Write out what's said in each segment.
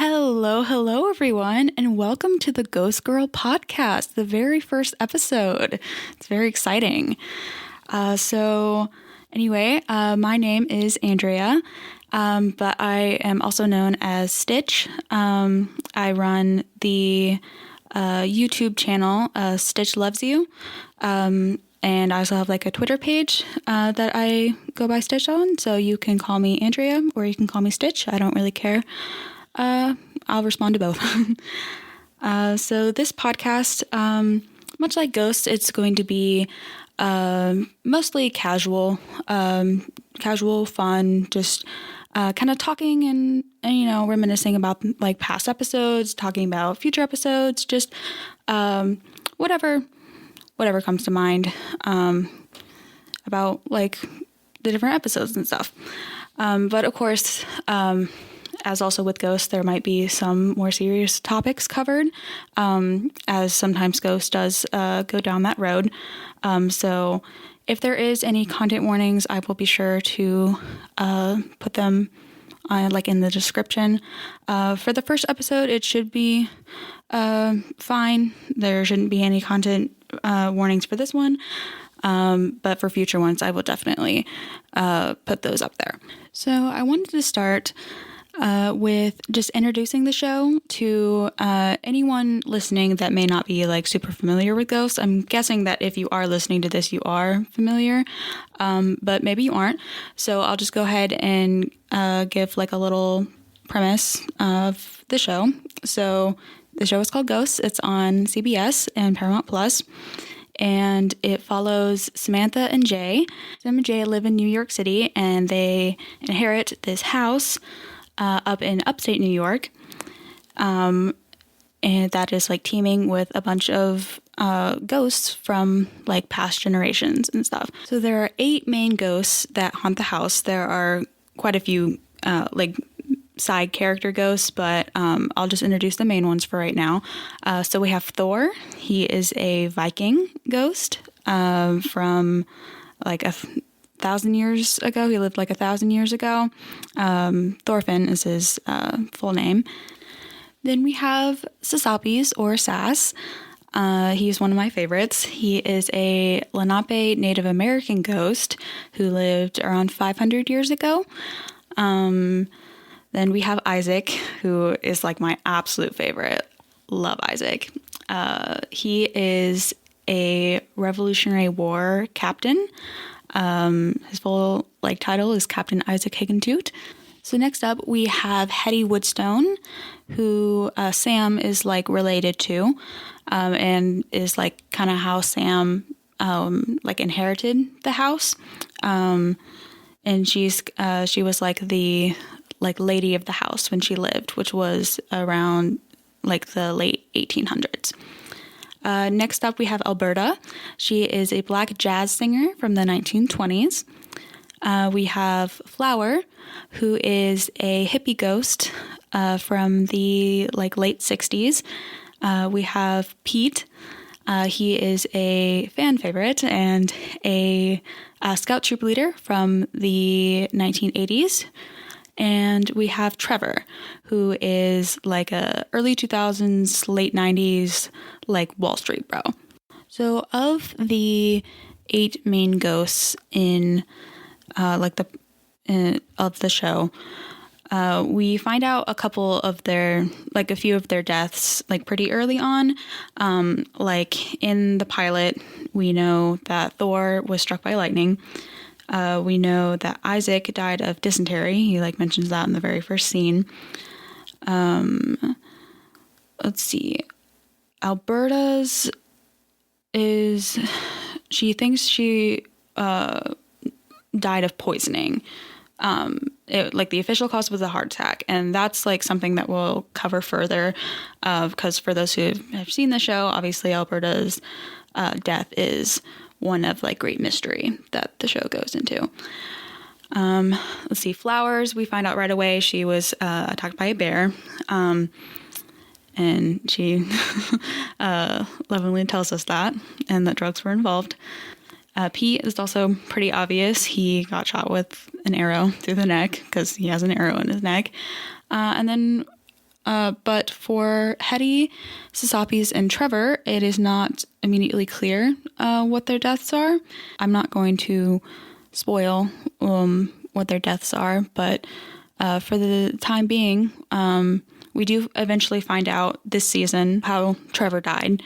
Hello, everyone, and welcome to the Ghost Girl podcast, the very first episode. It's very exciting. My name is Andrea, but I am also known as Stitch. I run the YouTube channel, Stitch Loves You, and I also have like a Twitter page that I go by Stitch on, so you can call me Andrea or you can call me Stitch. I don't really care. I'll respond to both. So this podcast, much like Ghost, it's going to be mostly casual, fun, just kind of talking and reminiscing about like past episodes, talking about future episodes, just whatever comes to mind about like the different episodes and stuff. But of course, as also with Ghost, there might be some more serious topics covered, as sometimes Ghost does go down that road. So if there is any content warnings, I will be sure to put them in the description. For the first episode, it should be fine. There shouldn't be any content warnings for this one. But for future ones, I will definitely put those up there. So I wanted to start with just introducing the show to anyone listening that may not be like super familiar with Ghosts. I'm guessing that if you are listening to this, you are familiar, but maybe you aren't. So I'll just go ahead and give like a little premise of the show. So the show is called Ghosts. It's on CBS and Paramount Plus. And it follows Samantha and Jay. Sam and Jay live in New York City, and they inherit this house up in upstate New York, and that is like teeming with a bunch of ghosts from like past generations and stuff. So there are 8 main ghosts that haunt the house. There are quite a few like side character ghosts, but I'll just introduce the main ones for right now. So we have Thor. He is a Viking ghost from like 1,000 years ago. He lived like 1,000 years ago. Thorfinn is his full name. Then we have Sasapis, or Sass. He's one of my favorites. He is a Lenape Native American ghost who lived around 500 years ago. Then we have Isaac, who is like my absolute favorite. Love Isaac. He is a Revolutionary War captain. His full like title is Captain Isaac Higgintooth. So next up we have Hetty Woodstone, who Sam is like related to, and is like kind of how Sam like inherited the house. And she was like the like lady of the house when she lived, which was around like the late 1800s. Next up, we have Alberta. She is a black jazz singer from the 1920s. We have Flower, who is a hippie ghost from the like late 60s. We have Pete. He is a fan favorite and a scout troop leader from the 1980s. And we have Trevor, who is like a early 2000s, late 90s, like Wall Street bro. So of the 8 main ghosts in of the show, we find out a few of their deaths like pretty early on. Like in the pilot, we know that Thor was struck by lightning. We know that Isaac died of dysentery. He like mentions that in the very first scene. Let's see. Alberta's she thinks she died of poisoning. Like the official cause was a heart attack, and that's like something that we'll cover further, because for those who have seen the show, obviously Alberta's death is one of like great mystery that the show goes into. Let's see, Flowers, we find out right away she was attacked by a bear, and she lovingly tells us that, and that drugs were involved. Pete is also pretty obvious. He got shot with an arrow through the neck because he has an arrow in his neck. And then But for Hetty, Sasapis, and Trevor, it is not immediately clear what their deaths are. I'm not going to spoil what their deaths are, but for the time being, we do eventually find out this season how Trevor died.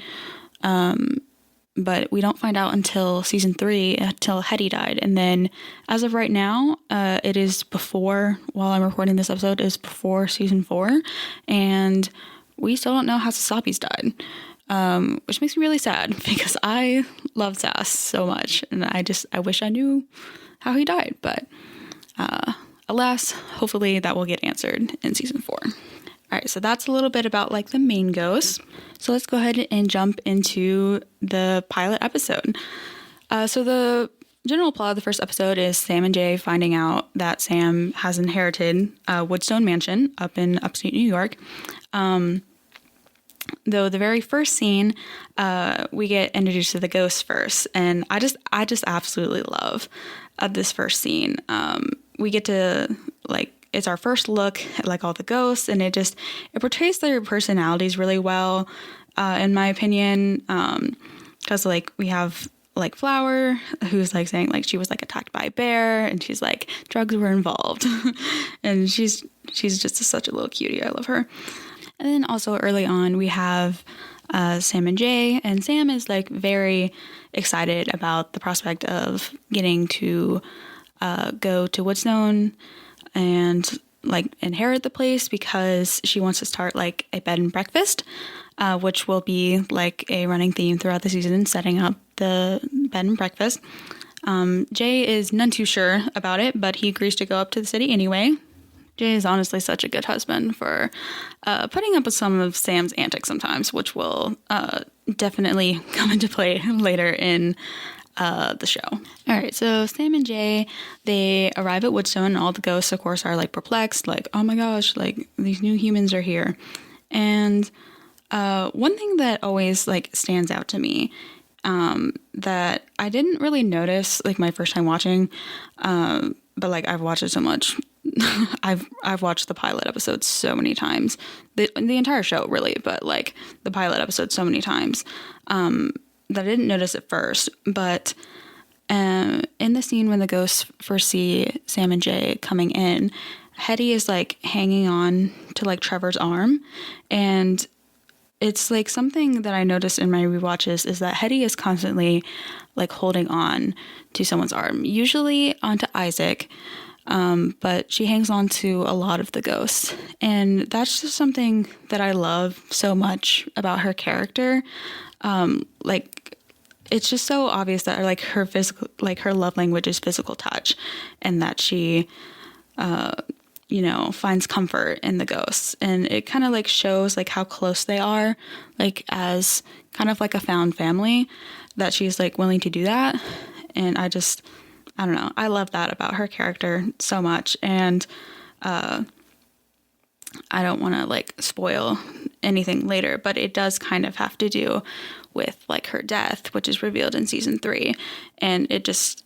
But we don't find out until season 3, until Hetty died. And then as of right now, it is before, while I'm recording this episode, is before season 4. And we still don't know how Sasapis died, which makes me really sad because I love Sass so much. And I wish I knew how he died. But alas, hopefully that will get answered in season 4. All right, so that's a little bit about like the main ghosts. So let's go ahead and jump into the pilot episode. So the general plot of the first episode is Sam and Jay finding out that Sam has inherited a Woodstone mansion up in upstate New York. Though the very first scene, we get introduced to the ghosts first, and I just absolutely love this first scene. We get to it's our first look at like all the ghosts, and it portrays their personalities really well, in my opinion. Because like we have like Flower, who's like saying like she was like attacked by a bear, and she's like drugs were involved, and she's just such a little cutie. I love her. And then also early on we have Sam and Jay, and Sam is like very excited about the prospect of getting to go to Woodstone and like inherit the place because she wants to start like a bed and breakfast, which will be like a running theme throughout the season, setting up the bed and breakfast. Jay is none too sure about it, but he agrees to go up to the city anyway. Jay is honestly such a good husband for putting up with some of Sam's antics sometimes, which will definitely come into play later in the show. All right, so Sam and Jay, they arrive at Woodstone, and all the ghosts, of course, are like perplexed, like, oh my gosh, like these new humans are here. And one thing that always like stands out to me, that I didn't really notice like my first time watching, but like I've watched it so much. I've watched the pilot episode so many times, the entire show really, but like the pilot episode so many times, that I didn't notice at first. But in the scene when the ghosts first see Sam and Jay coming in, Hetty is like hanging on to like Trevor's arm, and it's like something that I noticed in my rewatches is that Hetty is constantly like holding on to someone's arm, usually onto Isaac, but she hangs on to a lot of the ghosts, and that's just something that I love so much about her character. Like it's just so obvious that like her physical, like her love language is physical touch, and that she, finds comfort in the ghosts, and it kind of like shows like how close they are, like as kind of like a found family, that she's like willing to do that. And I don't know, I love that about her character so much. And I don't want to like spoil anything later, but it does kind of have to do with like her death, which is revealed in season 3, and it just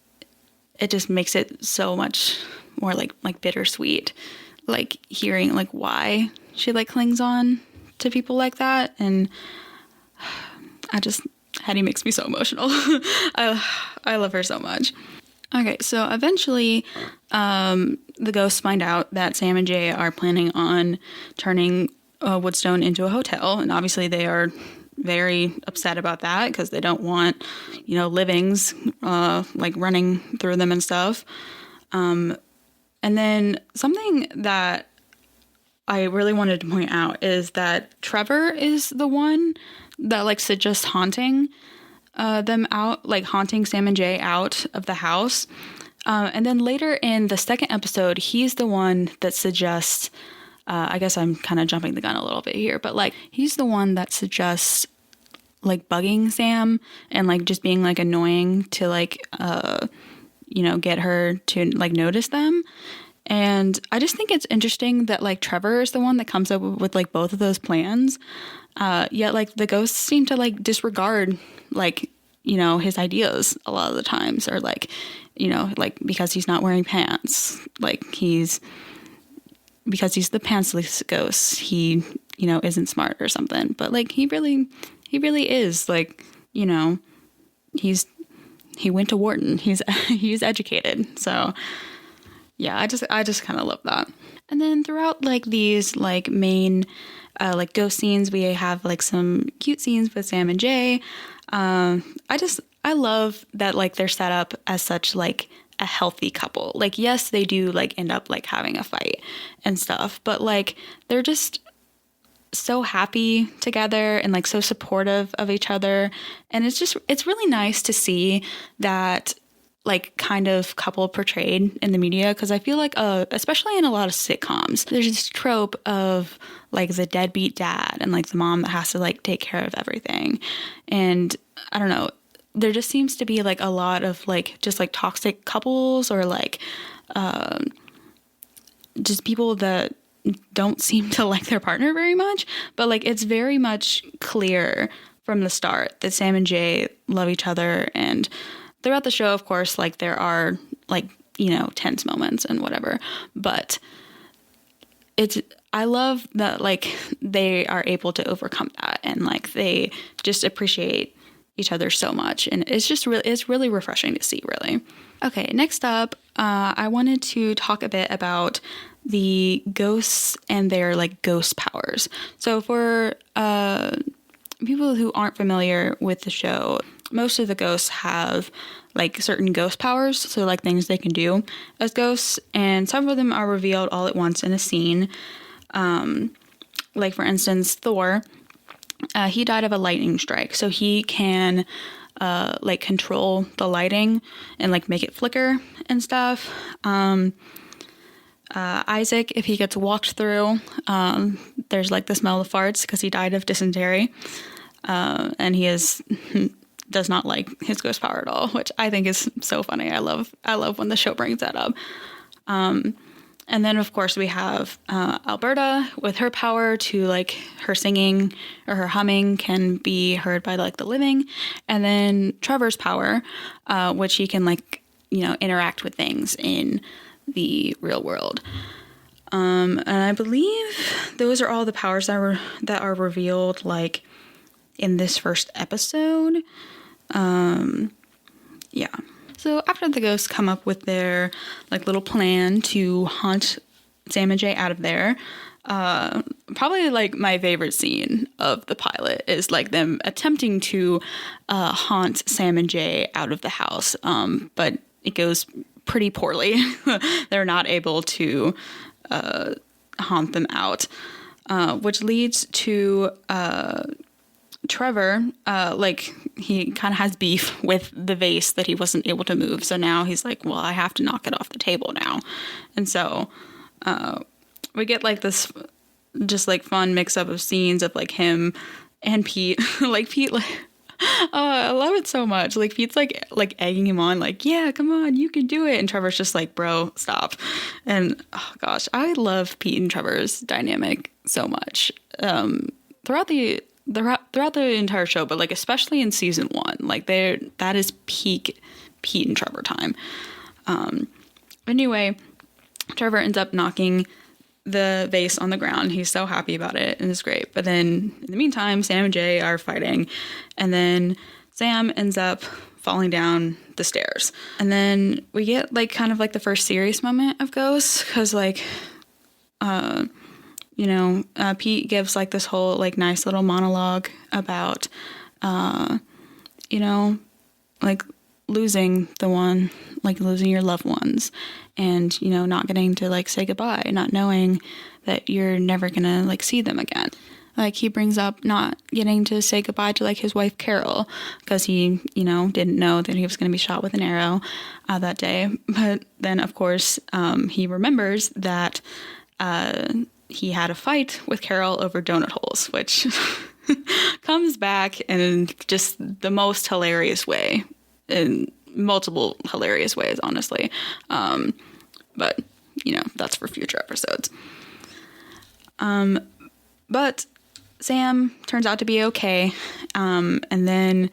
makes it so much more like bittersweet, like hearing like why she like clings on to people like that. And Hetty makes me so emotional. I love her so much. Okay, so eventually the ghosts find out that Sam and Jay are planning on turning Woodstone into a hotel, and obviously they are very upset about that because they don't want, livings like running through them and stuff. And then something that I really wanted to point out is that Trevor is the one that like suggests haunting them out, like haunting Sam and Jay out of the house. And then later in the second episode, he's the one that suggests, I guess I'm kind of jumping the gun a little bit here, but like he's the one that suggests like bugging Sam and like just being like annoying to like, get her to like notice them. And I just think it's interesting that like Trevor is the one that comes up with like both of those plans. Yet like the ghosts seem to like disregard like, his ideas a lot of the times, or like, like because he's not wearing pants, like because he's the pantsless ghost, he isn't smart or something. But like he really is, like, he went to Wharton. He's educated. So yeah, I just kind of love that. And then throughout like these like main like ghost scenes, we have like some cute scenes with Sam and Jay. I love that like they're set up as such like a healthy couple. Like, yes, they do like end up like having a fight and stuff, but like they're just so happy together and like so supportive of each other. And it's really nice to see that like kind of couple portrayed in the media, because I feel like especially in a lot of sitcoms, there's this trope of like the deadbeat dad and like the mom that has to like take care of everything. And I don't know, there just seems to be like a lot of like just like toxic couples, or like just people that don't seem to like their partner very much. But like it's very much clear from the start that Sam and Jay love each other. And throughout the show, of course, like there are like, tense moments and whatever, but I love that like they are able to overcome that, and like they just appreciate each other so much. And it's really refreshing to see, really. Okay, next up, I wanted to talk a bit about the ghosts and their like ghost powers. So for people who aren't familiar with the show, most of the ghosts have like certain ghost powers, so like things they can do as ghosts, and some of them are revealed all at once in a scene. Like for instance, Thor, he died of a lightning strike, so he can like control the lighting and like make it flicker and stuff. Isaac, if he gets walked through, there's like the smell of farts because he died of dysentery, and he does not like his ghost power at all, which I think is so funny. I love when the show brings that up. And then of course we have Alberta with her power to like her singing or her humming can be heard by like the living, and then Trevor's power, which he can like interact with things in the real world. And I believe those are all the powers that are revealed like in this first episode. Yeah. So after the ghosts come up with their like little plan to haunt Sam and Jay out of there, probably like my favorite scene of the pilot is like them attempting to haunt Sam and Jay out of the house, but it goes pretty poorly. They're not able to haunt them out, which leads to Trevor, like he kind of has beef with the vase that he wasn't able to move. So now he's like, well, I have to knock it off the table now. And so we get like this just like fun mix up of scenes of like him and Pete. Like Pete, like, oh, I love it so much. Like Pete's like egging him on, like, yeah, come on, you can do it. And Trevor's just like, bro, stop. And oh gosh, I love Pete and Trevor's dynamic so much. Throughout the entire show, but like especially in season 1, like that is peak Pete and Trevor time. Anyway, Trevor ends up knocking the vase on the ground. He's so happy about it, and it's great. But then in the meantime, Sam and Jay are fighting, and then Sam ends up falling down the stairs. And then we get like kind of like the first serious moment of ghosts, because like Pete gives like this whole like nice little monologue about like losing your loved ones, and not getting to like say goodbye, not knowing that you're never gonna like see them again. Like he brings up not getting to say goodbye to like his wife Carol, because he didn't know that he was gonna be shot with an arrow that day. But then of course he remembers that he had a fight with Carol over donut holes, which comes back in just the most hilarious way, in multiple hilarious ways, honestly. But that's for future episodes. But Sam turns out to be okay. And then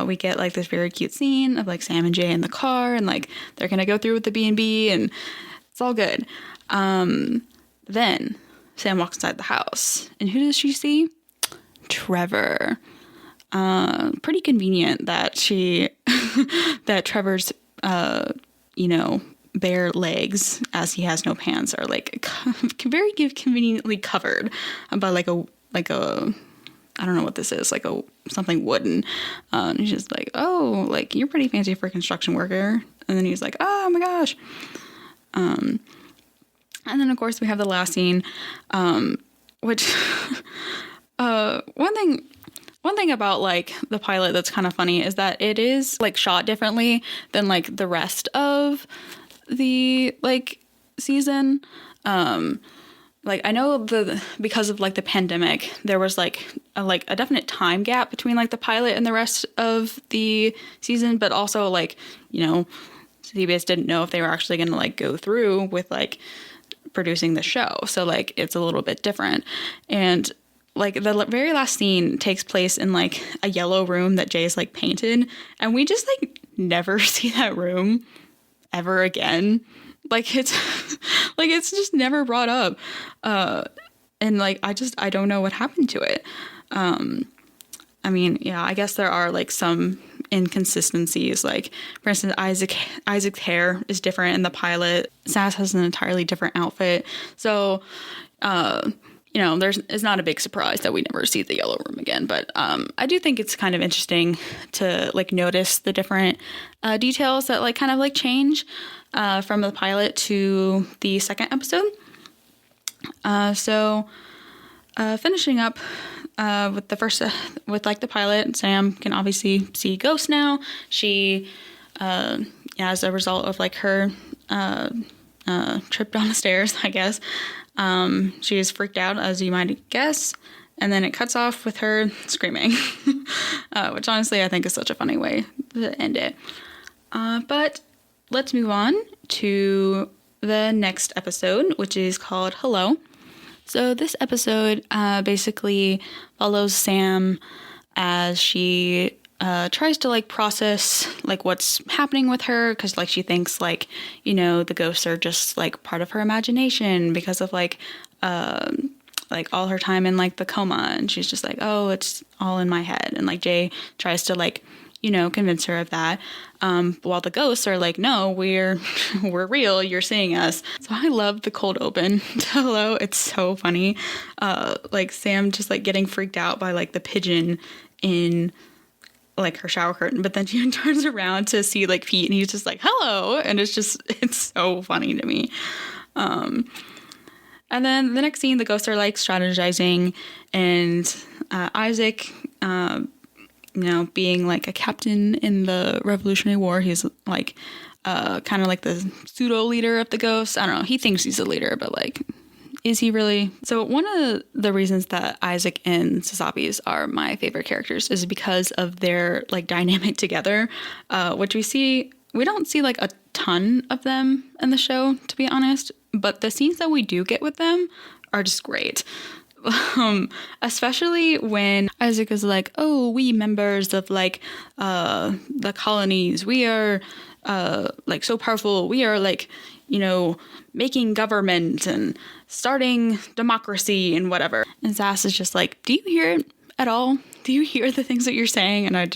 we get like this very cute scene of like Sam and Jay in the car, and like they're gonna go through with the B&B, and it's all good. Then Sam walks inside the house. And who does she see? Trevor. Pretty convenient that that Trevor's, bare legs, as he has no pants, are like very conveniently covered by like a I don't know what this is, like something wooden. And he's just like, oh, like, you're pretty fancy for a construction worker. And then he's like, oh my gosh. And then of course we have the last scene, which one thing about like the pilot that's kind of funny is that it is like shot differently than like the rest of the like season. Like, I know because of like the pandemic, there was like a definite time gap between like the pilot and the rest of the season, but also like, CBS didn't know if they were actually going to like go through with like producing the show. So like it's a little bit different. And like the very last scene takes place in like a yellow room that Jay is like painted, and we just like never see that room ever again. Like it's like it's just never brought up. And like I don't know what happened to it. I mean, yeah, I guess there are like some inconsistencies. Like, for instance, Isaac's hair is different in the pilot. Sass has an entirely different outfit. So, it's not a big surprise that we never see the yellow room again. But I do think it's kind of interesting to like notice the different details that like kind of like change from the pilot to the second episode. Finishing up with the first, with like the pilot, Sam can obviously see ghosts now. She, as a result of like her trip down the stairs, I guess, she is freaked out, as you might guess, and then it cuts off with her screaming, which honestly I think is such a funny way to end it. But let's move on to the next episode, which is called Hello. So this episode basically follows Sam as she tries to like process like what's happening with her, because like she thinks like, the ghosts are just like part of her imagination because of like all her time in like the coma, and she's just like, oh, it's all in my head. And like Jay tries to like convince her of that, while the ghosts are like, no, we're real, you're seeing us. So I love the cold open to Hello. It's so funny. Like Sam just like getting freaked out by like the pigeon in like her shower curtain, but then she turns around to see like Pete, and he's just like, hello, and it's so funny to me. And then the next scene, the ghosts are like strategizing, and Isaac, being like a captain in the Revolutionary War, he's like kind of like the pseudo leader of the ghosts. I don't know, he thinks he's a leader, but like, is he really? So one of the reasons that Isaac and Sasapis are my favorite characters is because of their like dynamic together, which we don't see like a ton of them in the show, to be honest, but the scenes that we do get with them are just great. Especially when Isaac is like, oh, we members of like the colonies, we are like so powerful, we are like, making government and starting democracy and whatever. And Sass is just like, do you hear it at all? Do you hear the things that you're saying? And I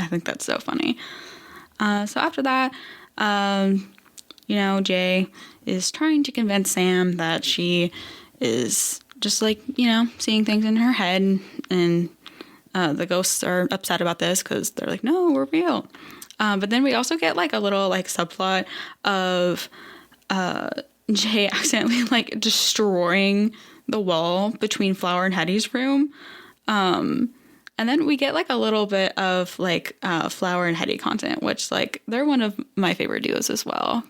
think that's so funny. So after that, Jay is trying to convince Sam that she is just like, seeing things in her head, and the ghosts are upset about this because they're like, no, we're real. But then we also get like a little like subplot of Jay accidentally like destroying the wall between Flower and Hetty's room. And then we get like a little bit of like Flower and Hetty content, which like they're one of my favorite duos as well.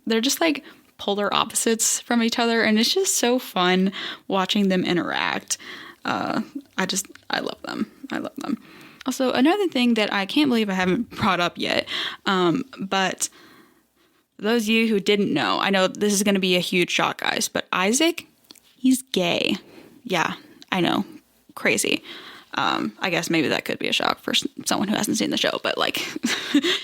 They're just like polar opposites from each other, and it's just so fun watching them interact. I love them. Also, another thing that I can't believe I haven't brought up yet, but for those of you who didn't know, I know this is going to be a huge shock, guys, but Isaac, he's gay. Yeah, I know. Crazy. I guess maybe that could be a shock for someone who hasn't seen the show, but like,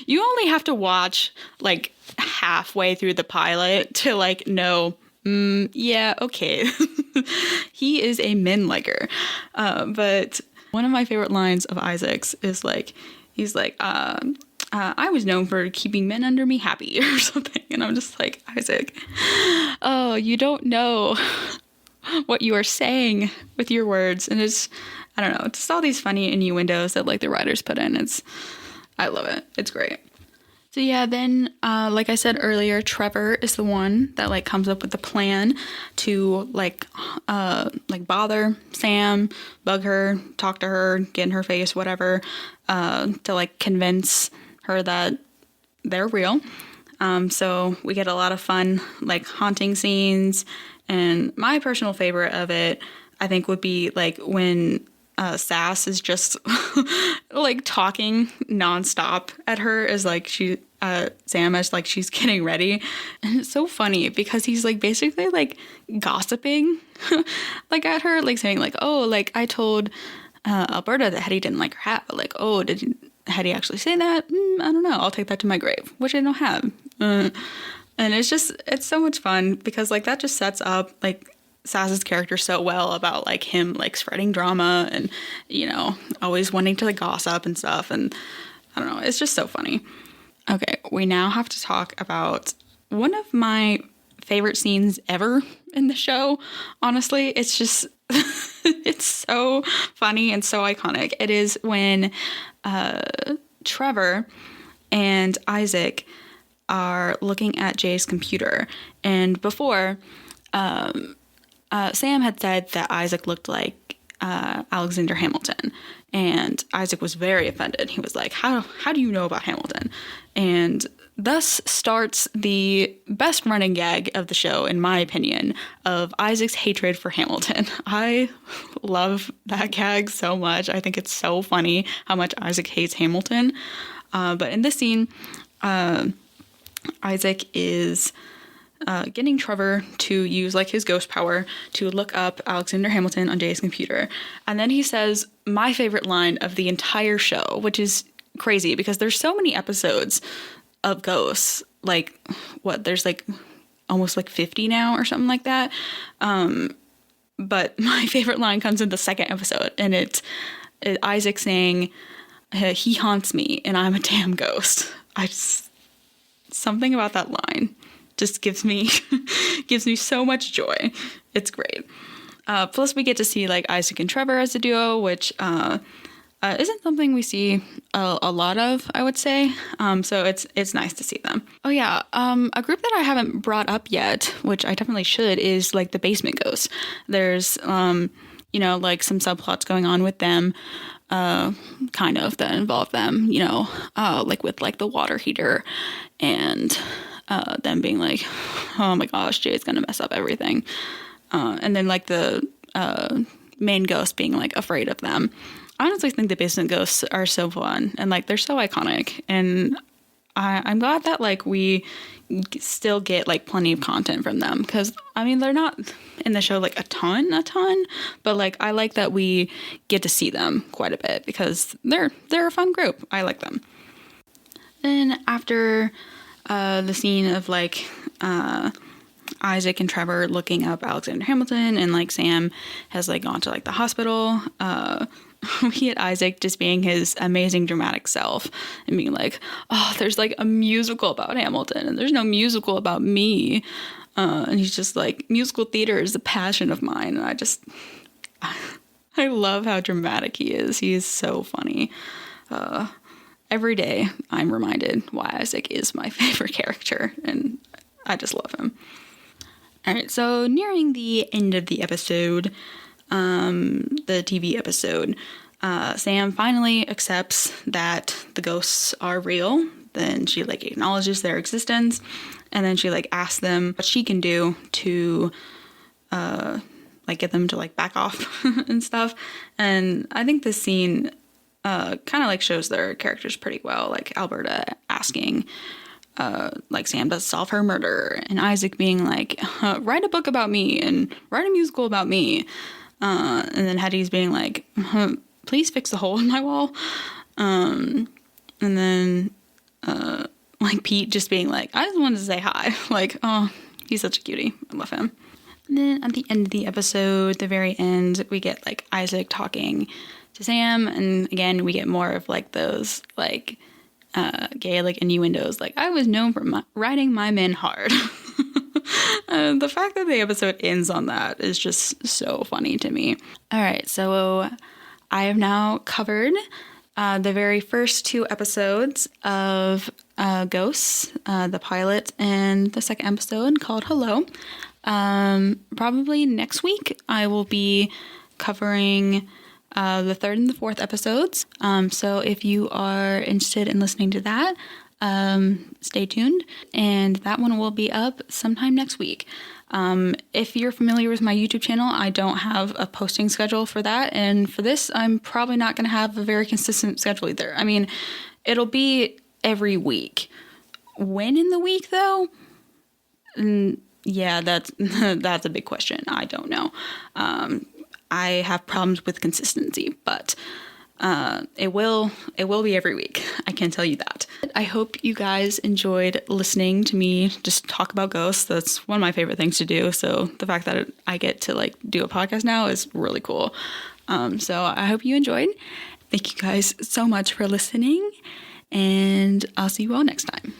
you only have to watch like halfway through the pilot to like know Yeah, okay. He is a men liker. But one of my favorite lines of Isaac's is like, he's like, I was known for keeping men under me happy or something. And I'm just like, Isaac, oh, you don't know what you are saying with your words. And it's, I don't know, just all these funny innuendos that like the writers put in. I love it. It's great. So yeah, then, like I said earlier, Trevor is the one that like comes up with the plan to like bother Sam, bug her, talk to her, get in her face, whatever, to like convince her that they're real. So we get a lot of fun like haunting scenes, and my personal favorite of it, I think, would be like when Sass is just like talking nonstop at her as like Sam as like she's getting ready, and it's so funny because he's like basically like gossiping like at her, like saying like, oh, like I told Alberta that Hetty didn't like her hat, but like, oh, did Hetty actually say that? I don't know. I'll take that to my grave, which I don't have. And it's so much fun because like that just sets up like Sass's character so well about like him like spreading drama and, you know, always wanting to like gossip and stuff. And I don't know, it's just so funny. Okay, we now have to talk about one of my favorite scenes ever in the show. Honestly, it's just it's so funny and so iconic. It is when Trevor and Isaac are looking at Jay's computer, and before Sam had said that Isaac looked like Alexander Hamilton, and Isaac was very offended. He was like, how do you know about Hamilton? And thus starts the best running gag of the show, in my opinion, of Isaac's hatred for Hamilton. I love that gag so much. I think it's so funny how much Isaac hates Hamilton. But in this scene, Isaac is getting Trevor to use like his ghost power to look up Alexander Hamilton on Jay's computer. And then he says my favorite line of the entire show, which is crazy because there's so many episodes of ghosts. Like there's like almost like 50 now or something like that. But my favorite line comes in the second episode, and it's Isaac saying, he haunts me and I'm a damn ghost. Something about that line just gives me so much joy. It's great. Plus we get to see like Isaac and Trevor as a duo, which isn't something we see a lot of, I would say. So it's nice to see them. Oh yeah, a group that I haven't brought up yet, which I definitely should, is like the Basement Ghosts. There's you know, like some subplots going on with them, kind of, that involve them, you know, like with like the water heater and them being like, oh my gosh, Jay's gonna mess up everything. And then like the main ghost being like afraid of them. I honestly think the Basement Ghosts are so fun and like they're so iconic, and I'm glad that like we still get like plenty of content from them, because I mean they're not in the show like a ton, but like I like that we get to see them quite a bit because they're a fun group. I like them. Then after the scene of like Isaac and Trevor looking up Alexander Hamilton, and like Sam has like gone to like the hospital, we get Isaac just being his amazing dramatic self and being like, oh, there's like a musical about Hamilton and there's no musical about me. And he's just like, musical theater is a passion of mine. And I love how dramatic he is. He is so funny. Every day I'm reminded why Isaac is my favorite character, and I just love him. All right, so nearing the end of the episode, the TV episode, Sam finally accepts that the ghosts are real. Then she like acknowledges their existence, and then she like asks them what she can do to like get them to like back off and stuff. And I think this scene kind of like shows their characters pretty well, like Alberta asking like Sam to solve her murder, and Isaac being like, write a book about me and write a musical about me. And then Hetty's being like, please fix the hole in my wall. And then like Pete just being like, I just wanted to say hi. Like, oh, He's such a cutie. I love him. And then at the end of the episode, the very end, we get like Isaac talking to Sam, and again we get more of like those like gay like innuendos, like I was known for riding my men hard. The fact that the episode ends on that is just so funny to me. All right, so I have now covered the very first 2 episodes of Ghosts, the pilot and the second episode called Hello. Probably next week I will be covering the 3rd and the 4th episodes. So if you are interested in listening to that, stay tuned, and that one will be up sometime next week. If you're familiar with my YouTube channel, I don't have a posting schedule for that, and for this, I'm probably not going to have a very consistent schedule either. I mean, it'll be every week. When in the week, though? Yeah, that's a big question. I don't know. I have problems with consistency, but it will be every week. I can tell you that. I hope you guys enjoyed listening to me just talk about ghosts. That's one of my favorite things to do. So the fact that I get to like do a podcast now is really cool. So I hope you enjoyed. Thank you guys so much for listening, and I'll see you all next time.